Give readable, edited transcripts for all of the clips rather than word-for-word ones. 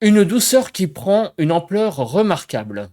Une douceur qui prend une ampleur remarquable.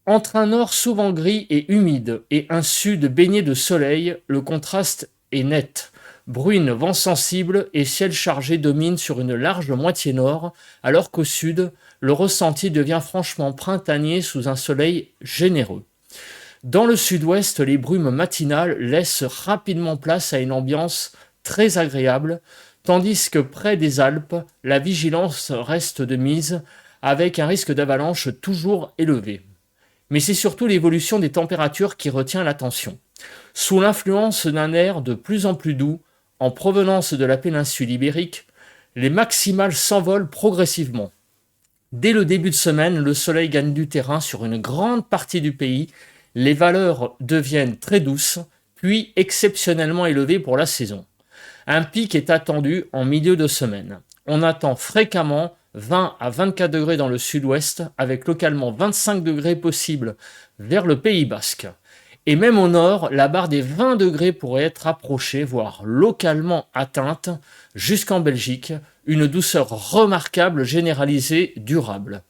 Entre un nord souvent gris et humide et un sud baigné de soleil, le contraste est net. Bruine, vent sensible et ciel chargé dominent sur une large moitié nord, alors qu'au sud, le ressenti devient franchement printanier sous un soleil généreux. Dans le sud-ouest, les brumes matinales laissent rapidement place à une ambiance très agréable, tandis que près des Alpes, la vigilance reste de mise, avec un risque d'avalanche toujours élevé. Mais c'est surtout l'évolution des températures qui retient l'attention. Sous l'influence d'un air de plus en plus doux, en provenance de la péninsule ibérique, les maximales s'envolent progressivement. Dès le début de semaine, le soleil gagne du terrain sur une grande partie du pays, les valeurs deviennent très douces, puis exceptionnellement élevées pour la saison. Un pic est attendu en milieu de semaine. On attend fréquemment 20 à 24 degrés dans le sud-ouest, avec localement 25 degrés possibles vers le Pays Basque. Et même au nord, la barre des 20 degrés pourrait être approchée, voire localement atteinte, jusqu'en Belgique, une douceur remarquable, généralisée, durable.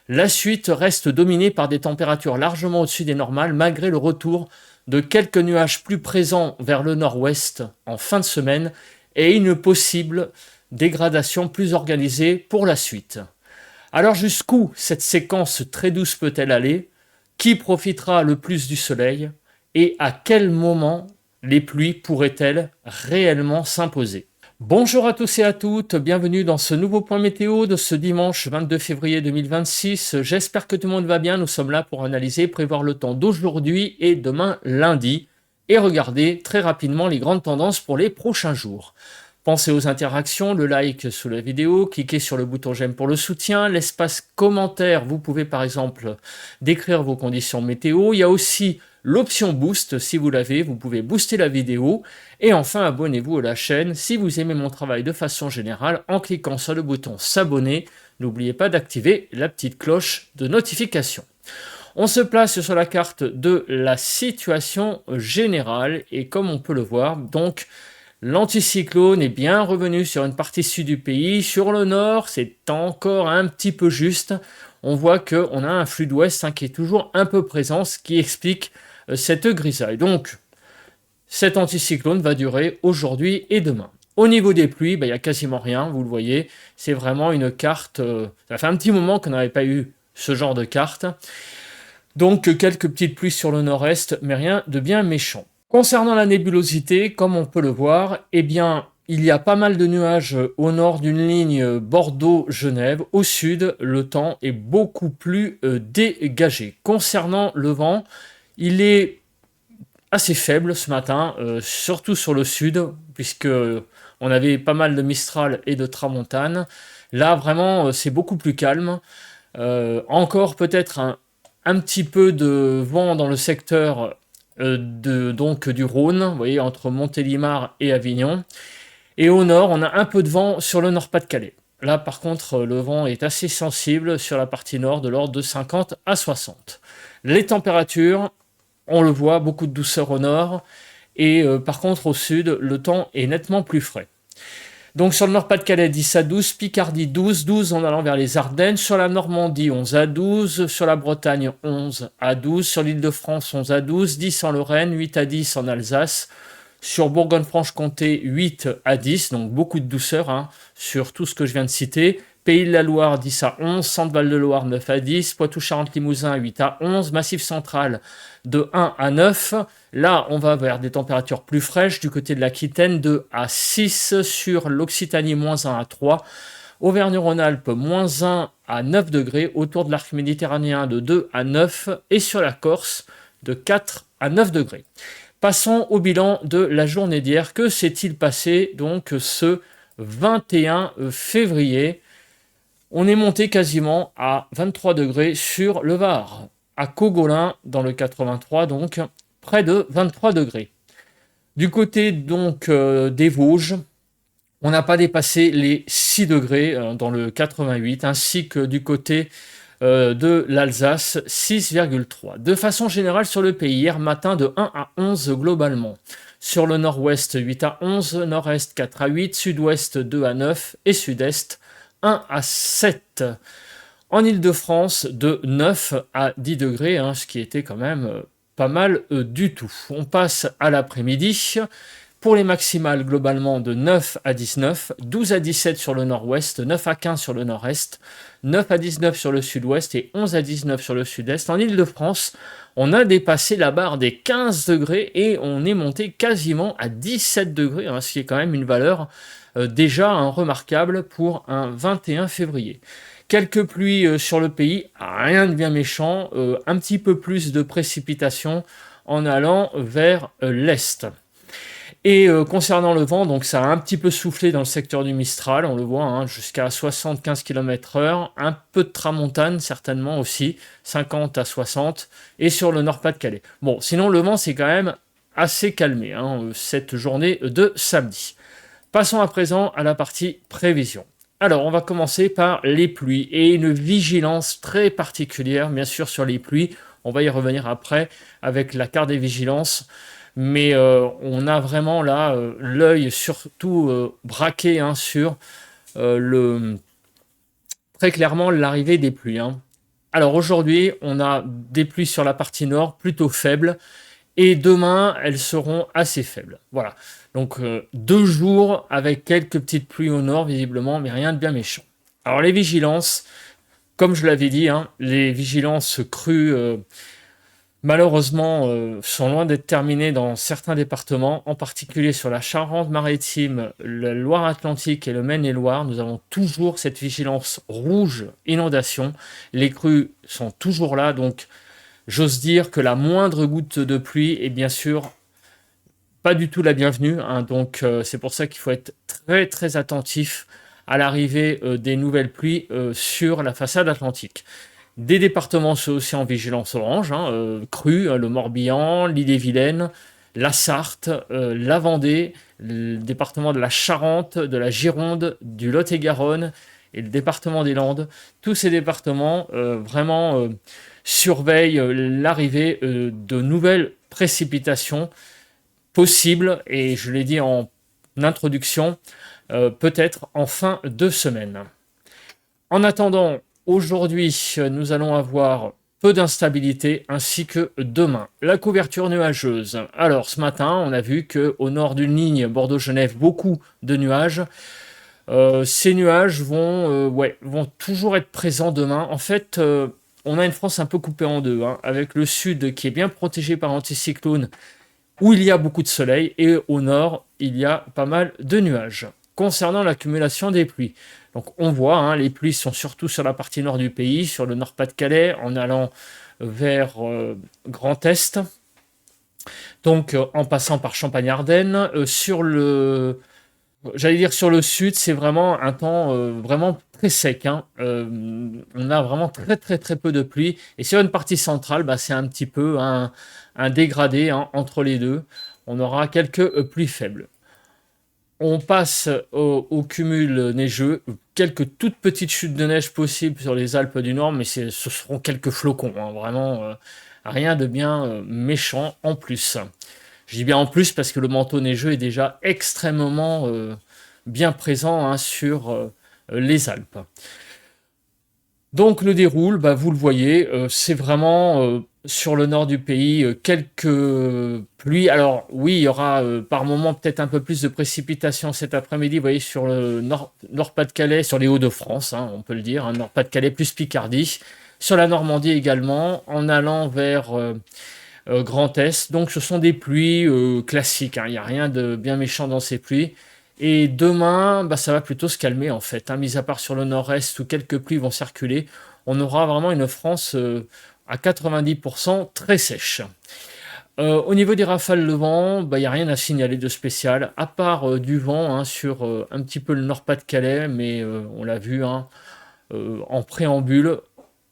La suite reste dominée par des températures largement au-dessus des normales, malgré le retour de quelques nuages plus présents vers le nord-ouest en fin de semaine et une possible dégradation plus organisée pour la suite. Alors jusqu'où cette séquence très douce peut-elle aller? Qui profitera le plus du soleil? Et à quel moment les pluies pourraient-elles réellement s'imposer? Bonjour à tous et à toutes, bienvenue dans ce nouveau point météo de ce dimanche 22 février 2026. J'espère que tout le monde va bien, nous sommes là pour analyser, prévoir le temps d'aujourd'hui et demain lundi et regarder très rapidement les grandes tendances pour les prochains jours. Pensez aux interactions, le like sous la vidéo, cliquez sur le bouton j'aime pour le soutien, l'espace commentaire, vous pouvez par exemple décrire vos conditions météo. Il y a aussi l'option boost, si vous l'avez, vous pouvez booster la vidéo. Et enfin, abonnez-vous à la chaîne si vous aimez mon travail de façon générale en cliquant sur le bouton s'abonner. N'oubliez pas d'activer la petite cloche de notification. On se place sur la carte de la situation générale et comme on peut le voir, donc l'anticyclone est bien revenu sur une partie sud du pays. Sur le nord, c'est encore un petit peu juste. On voit qu'on a un flux d'ouest qui est toujours un peu présent, ce qui explique cette grisaille. Donc, cet anticyclone va durer aujourd'hui et demain. Au niveau des pluies, il n'y a quasiment rien, vous le voyez. C'est vraiment une carte... ça fait un petit moment qu'on n'avait pas eu ce genre de carte. Donc, quelques petites pluies sur le nord-est, mais rien de bien méchant. Concernant la nébulosité, comme on peut le voir, eh bien, il y a pas mal de nuages au nord d'une ligne Bordeaux-Genève. Au sud, le temps est beaucoup plus dégagé. Concernant le vent, il est assez faible ce matin, surtout sur le sud, puisque on avait pas mal de Mistral et de Tramontane. Là, vraiment, c'est beaucoup plus calme. Encore peut-être un petit peu de vent dans le secteur donc du Rhône, vous voyez, entre Montélimar et Avignon. Et au nord, on a un peu de vent sur le Nord-Pas-de-Calais. Là, par contre, le vent est assez sensible sur la partie nord, de l'ordre de 50 à 60. Les températures, on le voit, beaucoup de douceur au nord. Et par contre, au sud, le temps est nettement plus frais. Donc sur le Nord-Pas-de-Calais, 10 à 12, Picardie 12, 12 en allant vers les Ardennes, sur la Normandie 11 à 12, sur la Bretagne 11 à 12, sur l'Île-de-France 11 à 12, 10 en Lorraine, 8 à 10 en Alsace, sur Bourgogne-Franche-Comté 8 à 10, donc beaucoup de douceur sur tout ce que je viens de citer. Pays de la Loire 10 à 11, Centre-Val de Loire 9 à 10, Poitou-Charentes-Limousin 8 à 11, Massif Central de 1 à 9. Là, on va vers des températures plus fraîches du côté de l'Aquitaine, 2 à 6, sur l'Occitanie, moins 1 à 3, Auvergne-Rhône-Alpes, moins 1 à 9 degrés, autour de l'arc méditerranéen de 2 à 9, et sur la Corse de 4 à 9 degrés. Passons au bilan de la journée d'hier. Que s'est-il passé donc ce 21 février? On est monté quasiment à 23 degrés sur le Var, à Cogolin dans le 83, donc près de 23 degrés. Du côté donc des Vosges, on n'a pas dépassé les 6 degrés dans le 88, ainsi que du côté de l'Alsace, 6,3. De façon générale sur le pays, hier matin de 1 à 11 globalement. Sur le nord-ouest, 8 à 11, nord-est 4 à 8, sud-ouest 2 à 9 et sud-est 1 à 7. En Île-de-France, de 9 à 10 degrés, hein, ce qui était quand même pas mal du tout. On passe à l'après-midi. Pour les maximales, globalement, de 9 à 19, 12 à 17 sur le nord-ouest, 9 à 15 sur le nord-est, 9 à 19 sur le sud-ouest et 11 à 19 sur le sud-est. En Île-de-France, on a dépassé la barre des 15 degrés et on est monté quasiment à 17 degrés, hein, ce qui est quand même une valeur déjà remarquable pour un 21 février. Quelques pluies sur le pays, rien de bien méchant, un petit peu plus de précipitations en allant vers l'est. Et concernant le vent, donc ça a un petit peu soufflé dans le secteur du Mistral, on le voit, hein, jusqu'à 75 km/h, un peu de tramontane certainement aussi, 50 à 60, et sur le Nord-Pas-de-Calais. Bon, sinon le vent c'est quand même assez calmé, hein, cette journée de samedi. Passons à présent à la partie prévision. Alors, on va commencer par les pluies et une vigilance très particulière, bien sûr, sur les pluies. On va y revenir après avec la carte des vigilances. Mais on a vraiment là l'œil surtout braqué hein, sur très clairement l'arrivée des pluies. Hein. Alors aujourd'hui, on a des pluies sur la partie nord plutôt faibles et demain, elles seront assez faibles. Voilà. Donc 2 jours avec quelques petites pluies au nord visiblement, mais rien de bien méchant. Alors les vigilances, comme je l'avais dit, hein, les vigilances crues malheureusement, sont loin d'être terminés dans certains départements, en particulier sur la Charente-Maritime, la Loire-Atlantique et le Maine-et-Loire. Nous avons toujours cette vigilance rouge inondation. Les crues sont toujours là, donc j'ose dire que la moindre goutte de pluie est bien sûr pas du tout la bienvenue. Hein, donc c'est pour ça qu'il faut être très très attentif à l'arrivée des nouvelles pluies sur la façade atlantique. Des départements sont aussi en vigilance orange, hein, crue, le Morbihan, l'Ille-et-Vilaine, la Sarthe, la Vendée, le département de la Charente, de la Gironde, du Lot-et-Garonne et le département des Landes. Tous ces départements vraiment surveillent l'arrivée de nouvelles précipitations possibles, et je l'ai dit en introduction, peut-être en fin de semaine. En attendant, aujourd'hui, nous allons avoir peu d'instabilité ainsi que demain. La couverture nuageuse. Alors, ce matin, on a vu qu'au nord d'une ligne Bordeaux-Genève, beaucoup de nuages. Ces nuages vont toujours être présents demain. En fait, on a une France un peu coupée en deux, hein, avec le sud qui est bien protégé par l'anticyclone, où il y a beaucoup de soleil, et au nord, il y a pas mal de nuages. Concernant l'accumulation des pluies, donc on voit, hein, les pluies sont surtout sur la partie nord du pays, sur le Nord-Pas-de-Calais, en allant vers Grand Est, donc en passant par Champagne-Ardenne. J'allais dire sur le sud, c'est vraiment un temps vraiment très sec. Hein. On a vraiment très très très peu de pluie. Et sur une partie centrale, bah, c'est un petit peu un dégradé hein, entre les deux. On aura quelques pluies faibles. On passe au cumul neigeux, quelques toutes petites chutes de neige possibles sur les Alpes du Nord, mais ce seront quelques flocons, hein, vraiment rien de bien méchant en plus. Je dis bien en plus parce que le manteau neigeux est déjà extrêmement bien présent hein, sur les Alpes. Donc le déroule, bah, vous le voyez, c'est vraiment sur le nord du pays quelques pluies. Alors oui, il y aura par moment peut-être un peu plus de précipitations cet après-midi, vous voyez, sur le Nord-Pas-de-Calais, sur les Hauts-de-France, hein, on peut le dire, hein, Nord-Pas-de-Calais plus Picardie, sur la Normandie également, en allant vers Grand Est. Donc ce sont des pluies classiques, hein, il n'y a rien de bien méchant dans ces pluies. Et demain, bah, ça va plutôt se calmer en fait, hein, mis à part sur le nord-est où quelques pluies vont circuler. On aura vraiment une France à 90% très sèche. Au niveau des rafales de vent, bah, il n'y a rien à signaler de spécial, à part du vent hein, sur un petit peu le Nord-Pas-de-Calais, mais on l'a vu hein, en préambule,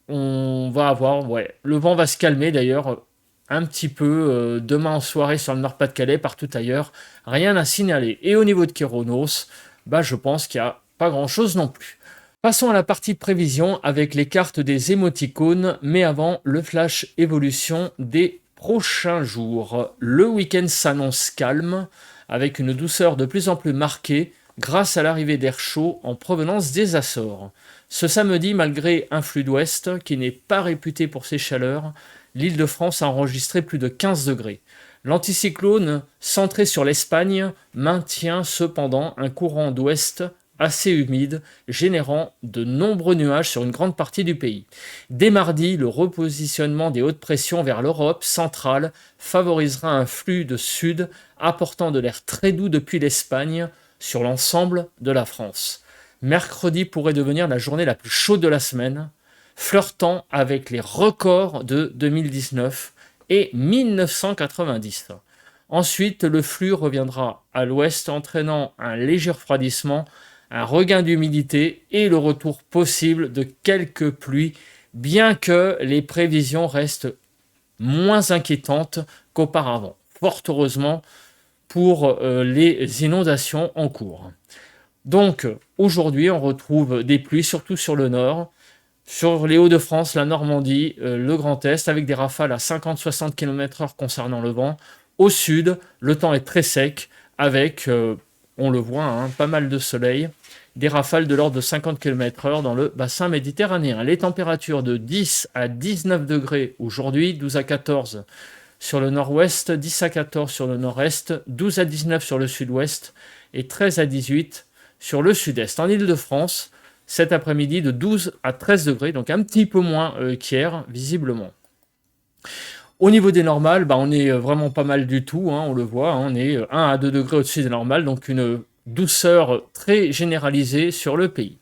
on va avoir, le vent va se calmer d'ailleurs un petit peu demain en soirée sur le Nord-Pas-de-Calais, partout ailleurs, rien à signaler. Et au niveau de Kéronos, bah, je pense qu'il n'y a pas grand-chose non plus. Passons à la partie prévision avec les cartes des émoticônes, mais avant le flash évolution des prochains jours. Le week-end s'annonce calme, avec une douceur de plus en plus marquée, grâce à l'arrivée d'air chaud en provenance des Açores. Ce samedi, malgré un flux d'ouest qui n'est pas réputé pour ses chaleurs, l'Île-de-France a enregistré plus de 15 degrés. L'anticyclone, centré sur l'Espagne, maintient cependant un courant d'ouest assez humide, générant de nombreux nuages sur une grande partie du pays. Dès mardi, le repositionnement des hautes pressions vers l'Europe centrale favorisera un flux de sud apportant de l'air très doux depuis l'Espagne sur l'ensemble de la France. Mercredi pourrait devenir la journée la plus chaude de la semaine, flirtant avec les records de 2019 et 1990. Ensuite, le flux reviendra à l'ouest, entraînant un léger refroidissement, un regain d'humidité et le retour possible de quelques pluies, bien que les prévisions restent moins inquiétantes qu'auparavant. Fort heureusement pour les inondations en cours. Donc, aujourd'hui, on retrouve des pluies, surtout sur le nord, sur les Hauts-de-France, la Normandie, le Grand Est, avec des rafales à 50-60 km/h concernant le vent. Au sud, le temps est très sec, avec, on le voit, hein, pas mal de soleil, des rafales de l'ordre de 50 km/h dans le bassin méditerranéen. Les températures de 10 à 19 degrés aujourd'hui, 12 à 14 sur le nord-ouest, 10 à 14 sur le nord-est, 12 à 19 sur le sud-ouest et 13 à 18 sur le sud-est. En Île-de-France, cet après-midi de 12 à 13 degrés, donc un petit peu moins qu'hier, visiblement. Au niveau des normales, on est vraiment pas mal du tout, hein, on le voit, hein, on est 1 à 2 degrés au-dessus des normales, donc une douceur très généralisée sur le pays.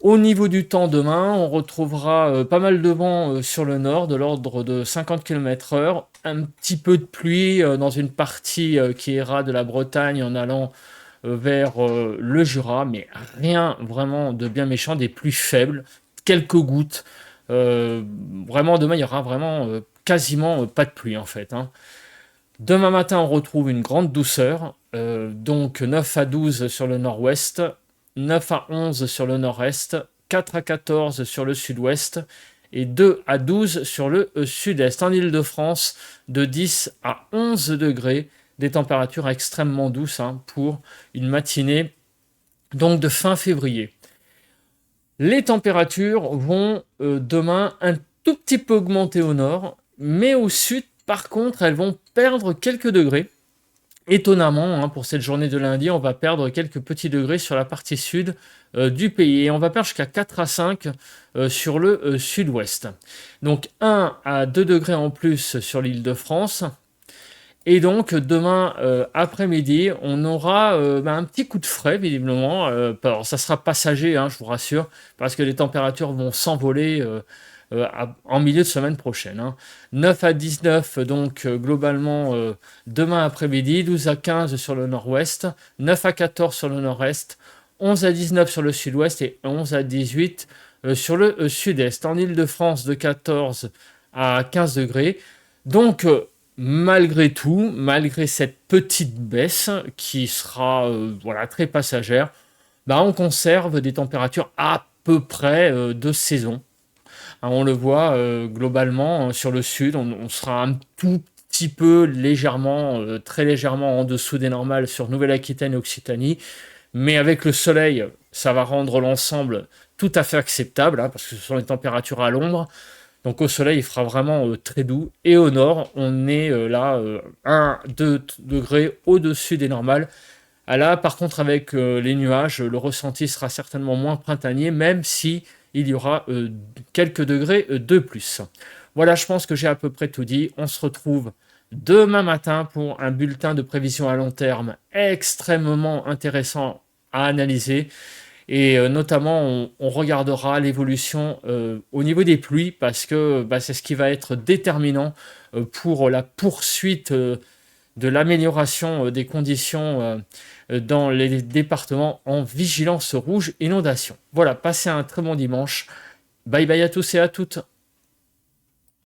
Au niveau du temps demain, on retrouvera pas mal de vent sur le nord, de l'ordre de 50 km/h, un petit peu de pluie dans une partie qui ira de la Bretagne en allant vers le Jura, mais rien vraiment de bien méchant, des pluies faibles, quelques gouttes. Vraiment, demain, il y aura vraiment quasiment pas de pluie en fait, hein. Demain matin, on retrouve une grande douceur, donc 9 à 12 sur le nord-ouest, 9 à 11 sur le nord-est, 4 à 14 sur le sud-ouest et 2 à 12 sur le sud-est. En Île-de-France, de 10 à 11 degrés, des températures extrêmement douces, hein, pour une matinée donc de fin février. Les températures vont demain un tout petit peu augmenter au nord, mais au sud, par contre, elles vont perdre quelques degrés. Étonnamment, hein, pour cette journée de lundi, on va perdre quelques petits degrés sur la partie sud du pays. Et on va perdre jusqu'à 4 à 5 sur le sud-ouest. Donc 1 à 2 degrés en plus sur l'Île-de-France. Et donc demain après-midi, on aura un petit coup de frais, visiblement. Alors, ça sera passager, hein, je vous rassure, parce que les températures vont s'envoler en milieu de semaine prochaine, hein. 9 à 19, donc globalement demain après-midi, 12 à 15 sur le nord-ouest, 9 à 14 sur le nord-est, 11 à 19 sur le sud-ouest et 11 à 18 sur le sud-est. En Île-de-France, de 14 à 15 degrés. Donc, malgré tout, malgré cette petite baisse qui sera très passagère, on conserve des températures à peu près de saison. Hein, on le voit globalement sur le sud, on sera un tout petit peu légèrement, très légèrement en dessous des normales sur Nouvelle-Aquitaine et Occitanie, mais avec le soleil, ça va rendre l'ensemble tout à fait acceptable, hein, parce que ce sont les températures à l'ombre. Donc au soleil, il fera vraiment très doux. Et au nord, on est 1-2 degrés au-dessus des normales. Là, par contre, avec les nuages, le ressenti sera certainement moins printanier, même si il y aura quelques degrés de plus. Voilà, je pense que j'ai à peu près tout dit. On se retrouve demain matin pour un bulletin de prévision à long terme extrêmement intéressant à analyser. Et notamment, on regardera l'évolution au niveau des pluies parce que c'est ce qui va être déterminant pour la poursuite de l'amélioration des conditions dans les départements en vigilance rouge inondation. Voilà, passez un très bon dimanche. Bye bye à tous et à toutes.